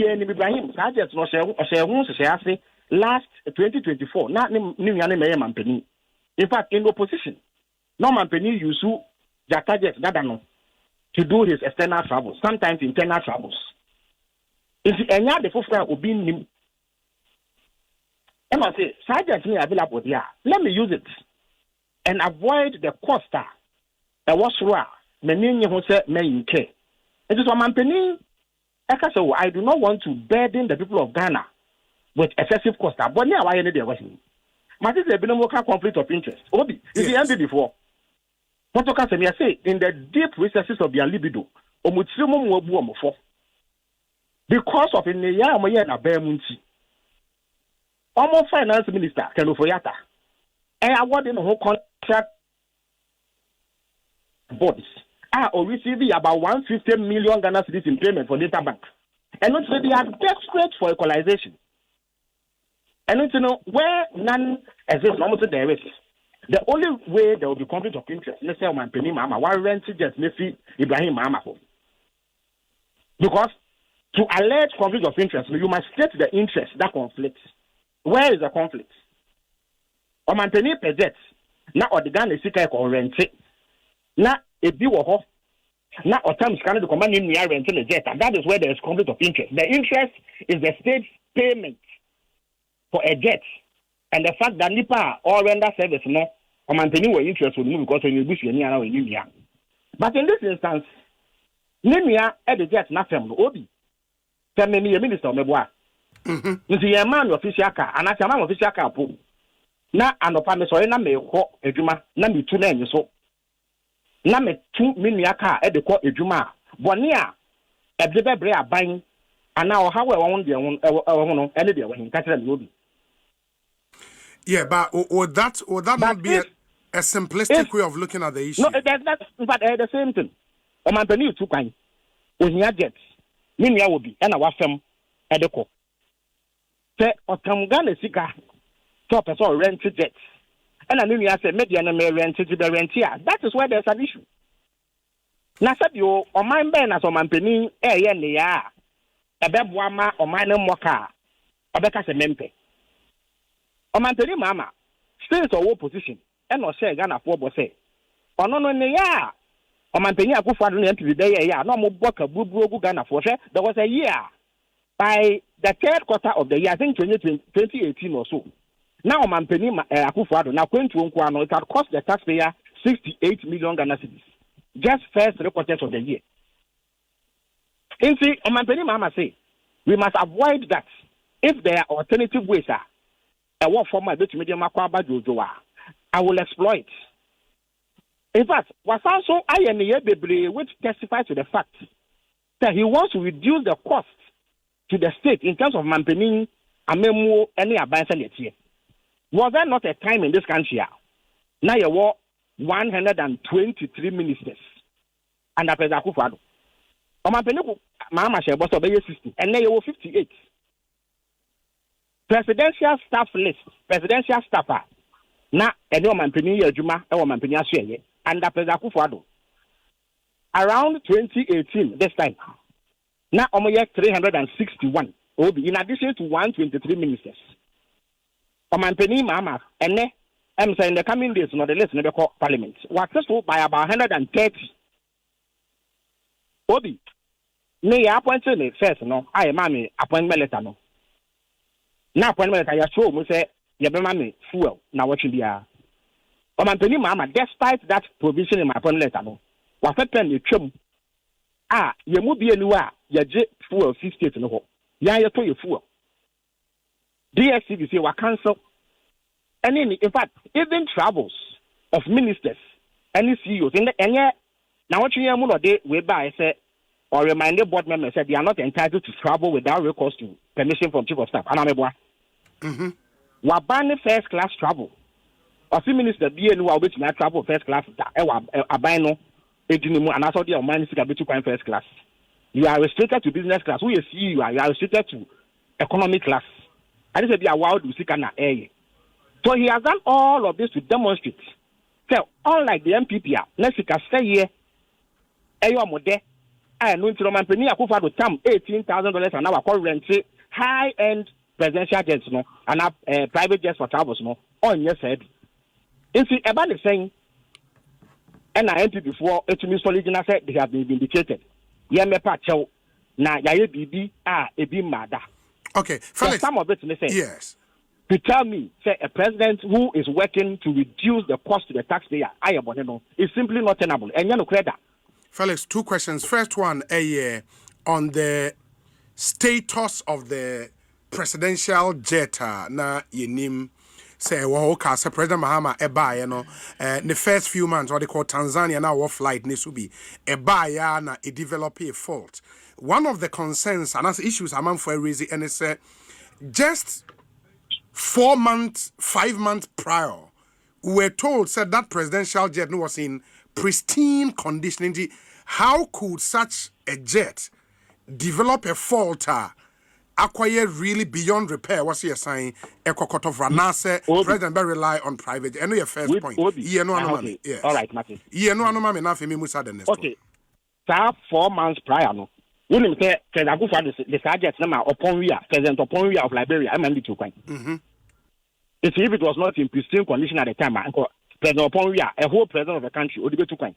Ibrahim, Sergeant no say last 2024, not new Mampeni. In fact, in opposition, no Mampeni use their target to do his external travels, sometimes internal travels. If any other folks will be him, and I say, Sergeant me available there. Let me use it and avoid the cost that was raw. Many who say may care. It is a Mampeni. I do not want to burden the people of Ghana with excessive cost. But now I need the Western. My sister has been a conflict of interest. Obi, is the end before? What can I say? In the deep recesses of their libido, because of in the year na Bemunti, almost finance minister Kelofoyata, and awarding the whole contract bodies. Or receiving about 150 million Ghana cedis in payment for data bank. And not they are desperate for equalization. And not to know where none exists, almost there is. The only way there will be conflict of interest, let's say my penny mama, why rent just Messi Ibrahim Mahama. Because to allege conflict of interest, you must state the interest that conflicts. Where is the conflict? Or my penny per jet, now or the Ghana is or rent it. Now a bill now or times can the command in renting the jet, and that is where there is conflict of interest. The interest is the state's payment for a jet, and the fact that NIPA or render service no or maintaining where interest will move because when you wish you near in India. But in this instance, Nimia at the jet nothing Obi. Tell me a minister Meboa. You see a man official car, and that's a man official car. Now and the family sorry na me ho eduma na me tu na so. Na me 2 million car e de ko edwuma bone a e de bebre aban ana o ha we won de won no ene de won ka tell me obi. Yeah, but would that not be a simplistic way of looking at the issue? No, that's but the same thing. O man pani tu kwan o hia jet ni nia obi e na wa fam e de ko se o kam Ghana sika so person rent jet. And I mean, I said, media and rent to the rentier. That is where there's an issue. Now, said you, or my ben as a man penny, ya, a bebwama or minor mocha, or better as a mempe. Or man penny, mamma, stays or position, and or say Ghana for say. Or no, ya, or man penny, I go for the entry day, ya, no more book of Bubu Ghana for there was a year by the third quarter of the year, I think 2018 or so. Now, Mampeni Akufo-Addo, now going to Nkwano, it had cost the taxpayer 68 million Ghana cedis. Just first 3 quarters of the year. And see, Mampeni Mahama say, we must avoid that. If there are alternative ways, I work for my bit medium Makwaba Jojoa, I will exploit. In fact, was also INA which testifies to the fact that he wants to reduce the cost to the state in terms of Mampeni Amemu any abandon yet here. Was there not a time in this country now you were 123 ministers under President Akufo-Addo? Mahama share was obey 60 and now you were 58. Presidential staff list, presidential staffer. Now a new Mampeni Juma or Mampeni Asheye under President Akufo-Addo. Around 2018, this time. Now almost 361 will be in addition to 123 ministers. Mampeni Mahama, and I'm saying the coming days, not the list in the parliament, was successful by about 130. Obi, may appointed me first, no, I am mammy, appointment letter, no. Now, appointment letter, I show me say, you be mammy, fuel, now what you be. Mampeni Mahama, despite that provision in my appointment letter, no, was a pen you chum. You move be a new, you jet fuel 50 to no, ya you put your fuel. DSCBC were cancelled. And in fact, even travels of ministers, any CEOs, and yet, now what you hear day whereby I say, or reminded board members said they are not entitled to travel without recourse to permission from chief of staff. And we're banning first class travel. Or see minister be anywhere which may travel first class, a bino, and I saw the money to first class. You are restricted to business class. Who you see you are restricted to economic class. I just say be a wild Usikana air. So he has done all of this to demonstrate. So unlike the MPP, let's say here, Ayo Mode, I know to Roman Penny Akufa to tam $18,000 an hour call rent high-end presidential jets no and private jets for travels no on your side. It's about the same. And I entered before it means solid said they have been vindicated. Yeme Pacho na yaye bibi ebi mada. Okay, Felix. Some of it may say yes. To tell me, say a president who is working to reduce the cost to the taxpayer, is simply not tenable. And you know, credit. Felix, 2 questions. First one, on the status of the presidential jet na yenim say say President Mahama the first few months what they call Tanzania now what flight needs to be na it develop a fault. One of the concerns and that's issues among for reason and it's just 4 months, 5 months prior, we were told said that presidential jet was in pristine condition. How could such a jet develop a fault? Acquire really beyond repair. What's he saying? Ekokot of Ranase, President Barry rely on private. I know your first point. Yeah, no, okay. Yes. All right, Martin. Yeah, no, no, enough. Musa the next. Okay. 4 months prior, no. You know, say President Akufa the sergeant number upon we are President upon we of Liberia. I'm only 2 coin. If it was not in pristine condition at the time, President upon we are a whole president of the country would be 2 coin.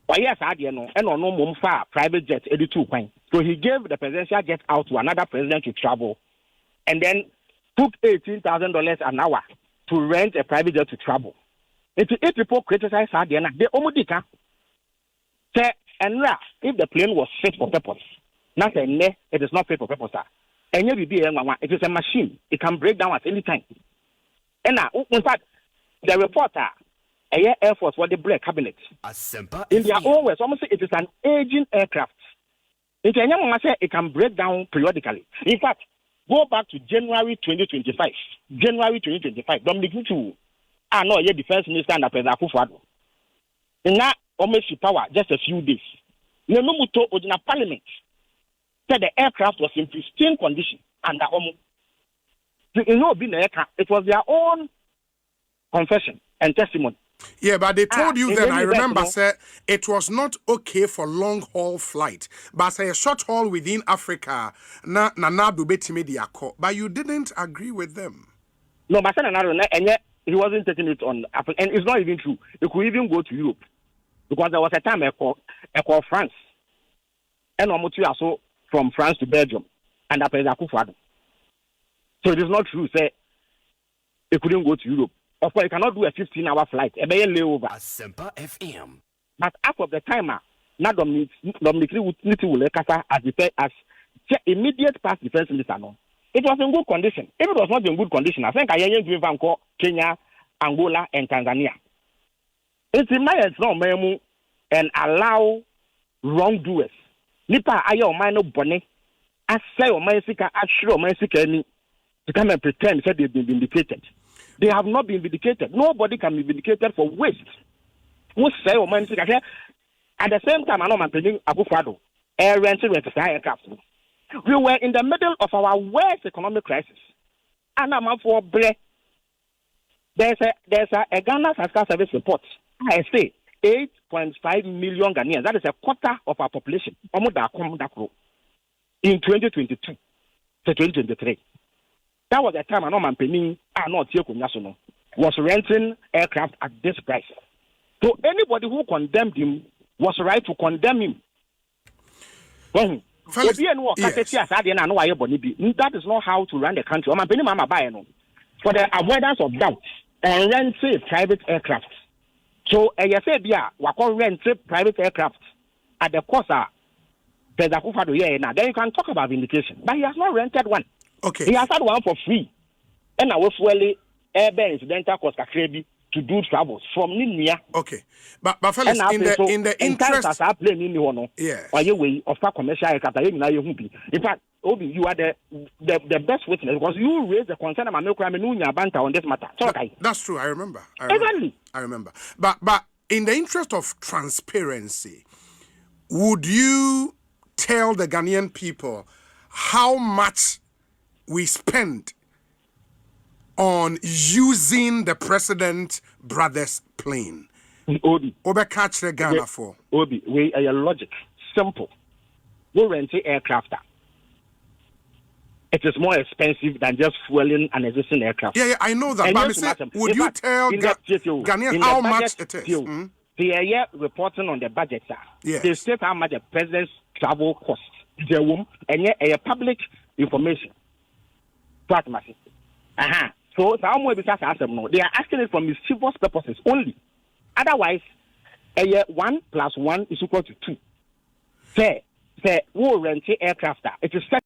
But yes, I know, and no more far private jet 82 coin. So he gave the presidential jet out to another president to travel, and then took $18,000 an hour to rent a private jet to travel. If people criticize her, they almost say, and if the plane was fit for purpose, not a ne, it is not fit for purpose. And it is a machine; it can break down at any time. And now, in fact, the reporter. Air Force what they break cabinet. In their own words, almost it is an aging aircraft. It can break down periodically. In fact, go back to January 2025. January 2025. Dominic Nitu, the defense minister and the President Akufo-Addo. Now, almost power just a few days. Nemuto Odina Parliament said the aircraft was in pristine condition and it was their own confession and testimony. Yeah, but they told you then, I remember, sir, it was not okay for long haul flight. But say a short haul within Africa, but you didn't agree with them. No, but and yet he wasn't taking it on, and it's not even true. He could even go to Europe. Because there was a time I called France. And also from France to Belgium. And President Akufo-Addo. So it is not true, say, he couldn't go to Europe. Of course, you cannot do a 15-hour flight. A layover. Asempa FM. But half of the time, now Dominic will as immediate past defense minister. No, it was in good condition. If it was not in good condition, I think I am going Kenya, Angola, and Tanzania. It's in my hands now, and allow wrongdoers. Nipa ayo minor bonnet. I say o Mexica, I sure Mexica to come and pretend that they've been vindicated. They have not been vindicated. Nobody can be vindicated for waste. At the same time, I know I'm telling Akufo-Addo, aircraft. We were in the middle of our worst economic crisis. And I'm for bread. There's a Ghana Fiscal Service report. I say 8.5 million Ghanaians. That is a quarter of our population. In 2022 to 2023. That was the time Norman Penny was renting aircraft at this price. So anybody who condemned him was right to condemn him. Felix, yes. That is not how to run the country. For the avoidance of doubt, and rent private aircraft. So I said, rent private aircraft at the cost of President Akufo-Addo. Then you can talk about vindication. But he has not rented one. Okay. He has had one for free. And I was airborne incidental cost to do travels from Ninia. Okay. But Felix, in the interest as I play in yes. Way of commercial aircraft. In fact, Obi, you are the best witness because you raised the concern about no crime on this matter. That's true. I remember. Exactly. I remember. But in the interest of transparency, would you tell the Ghanaian people how much we spent on using the president brother's plane? Obi. Catch the Ghana for. Obi, we are logic. Simple. go rent aircraft. It is more expensive than just fueling an existing aircraft. Yeah, I know that. But would you tell Ghanaians how much it is? They are reporting on the budget, sir. Yes. They state how much the president's travel costs. And yet, a public information. So, they are asking it for mischievous purposes only. Otherwise, 1 + 1 is equal to 2. Say, we rent aircraft. It is